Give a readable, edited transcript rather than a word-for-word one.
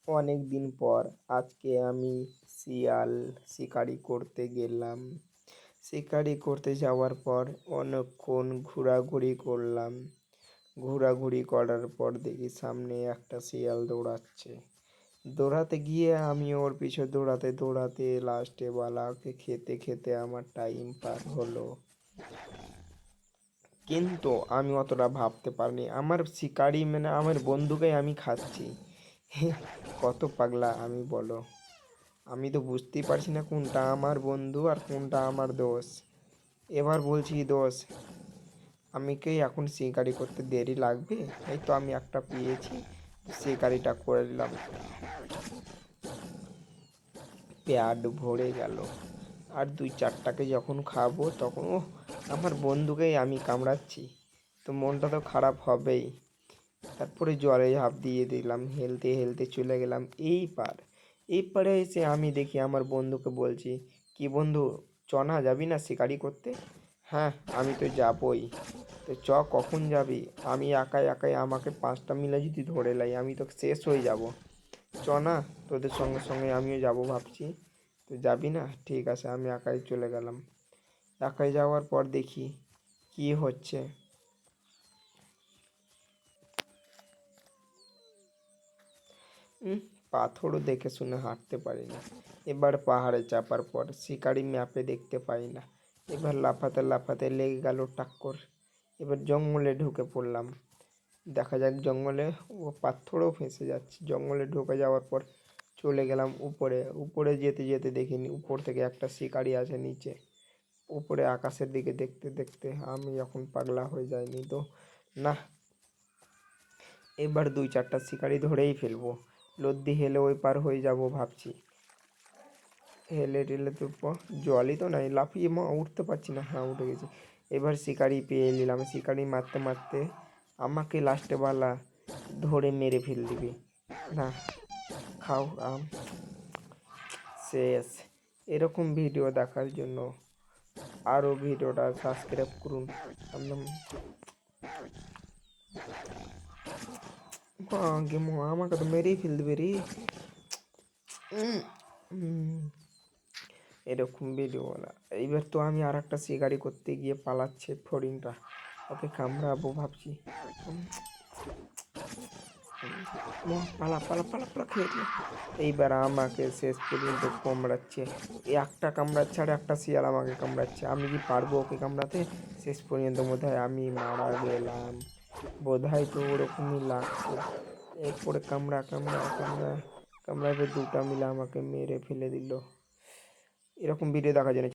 অনেক দিন পর আজকে আমি শিয়াল শিকারি করতে গেলাম। শিকারি করতে যাওয়ার পর অনেকক্ষণ ঘোরাঘুরি করলাম। ঘোরাঘুরি করার পর দেখি সামনে একটা শিয়াল দৌড়াচ্ছে। দৌড়াতে গিয়ে আমি ওর পিছু দৌড়াতে দৌড়াতে লাস্টে বালাকে খেতে খেতে আমার টাইম পার হলো। কিন্তু আমি অতটা ভাবতে পারিনি আমার শিকারি মানে আমার বন্ধুকে আমি খাচ্ছি। কত পাগলা আমি বলো। আমি তো বুঝতেই পারছি না কোনটা আমার বন্ধু আর কোনটা আমার দোষ। এবার বলছি দোষ, আমি কি এখন শিকারি করতে দেরি লাগবে? এই তো আমি একটা পেয়েছি, শিকারিটা করে নিলাম। পেট ভরে গেল। আর দুই চারটাকে যখন খাবো তখন আমার বন্ধুকেই আমি কামড়াচ্ছি, তো মনটা তো খারাপ হবেই। তারপরে জলে ঝাঁপ দিয়ে দিলাম, হেলতে হেলতে চলে গেলাম এই পারে এসে আমি দেখি আমার বন্ধুকে বলছি, কি বন্ধু, চ না, যাবি না শিকারি করতে? হ্যাঁ, আমি তো যাবই। তো চ, কখন যাবি? আমি একাই একাই আমাকে 5টা মিলে যদি ধরে লাই আমি তো শেষ হয়ে যাব। চ না, তোদের সঙ্গে সঙ্গে আমিও যাব ভাবছি। তো যাবি না? ঠিক আছে, আমি একাই চলে গেলাম। একাই যাওয়ার পর দেখি কি হচ্ছে। পাথরও দেখে শুনে হাঁটতে পারি না। এবার পাহাড়ে চাপার পর শিকারি ম্যাপে দেখতে পাই না। এবার লাফাতে লাফাতে লেগে গেল টাক্কর। এবার জঙ্গলে ঢুকে পড়লাম। দেখা যাক জঙ্গলে, ও পাথরও ফেঁসে যাচ্ছে। জঙ্গলে ঢুকে যাওয়ার পর চলে গেলাম উপরে। উপরে যেতে যেতে দেখিনি উপর থেকে একটা শিকারি আছে নিচে। উপরে আকাশের দিকে দেখতে দেখতে আমি এখন পাগলা হয়ে যাইনি তো? না, এবার দুই চারটা শিকারি ধরেই ফেলবো। লদ্দি হেলে ওই পার হয়ে যাব ভাবছি। হেলে টেলে তো জলই তো নাই, লাফিয়ে উঠতে পারছি না। হ্যাঁ, উঠে গেছি। এবার শিকারি পেয়ে নিলাম। শিকারি মারতে মারতে আমাকে লাস্টে বালা ধরে মেরে ফেল দিবি। না, খাও আম। শেষ। এরকম ভিডিও দেখার জন্য আরও ভিডিওটা সাবস্ক্রাইব করুন। একদম আমাকে তো মেরেই ফেল দিবে রে। এরকম ভিডিও না। এইবার তো আমি আর একটা শিকারি করতে গিয়ে পালাচ্ছে ফড়িংটা, ওকে কামড়াবো ভাবছি। পালা পালা পালা পালা, খেয়ে দিল। এইবার আমাকে শেষ পর্যন্ত কামড়াচ্ছে। একটা কামড়াচ্ছে আর একটা শিয়াল আমাকে কামড়াচ্ছে। আমি কি পারবো ওকে কামড়াতে? শেষ পর্যন্ত বোধহয় আমি মারা গেলাম, বোধহয় তো ওরকমই লাগছে। এরপরে কামড়া কামড়া কামড়া কামড়াবে দুটা মিলে আমাকে মেরে ফেলে দিল। এরকম ভিডিও দেখার জন্য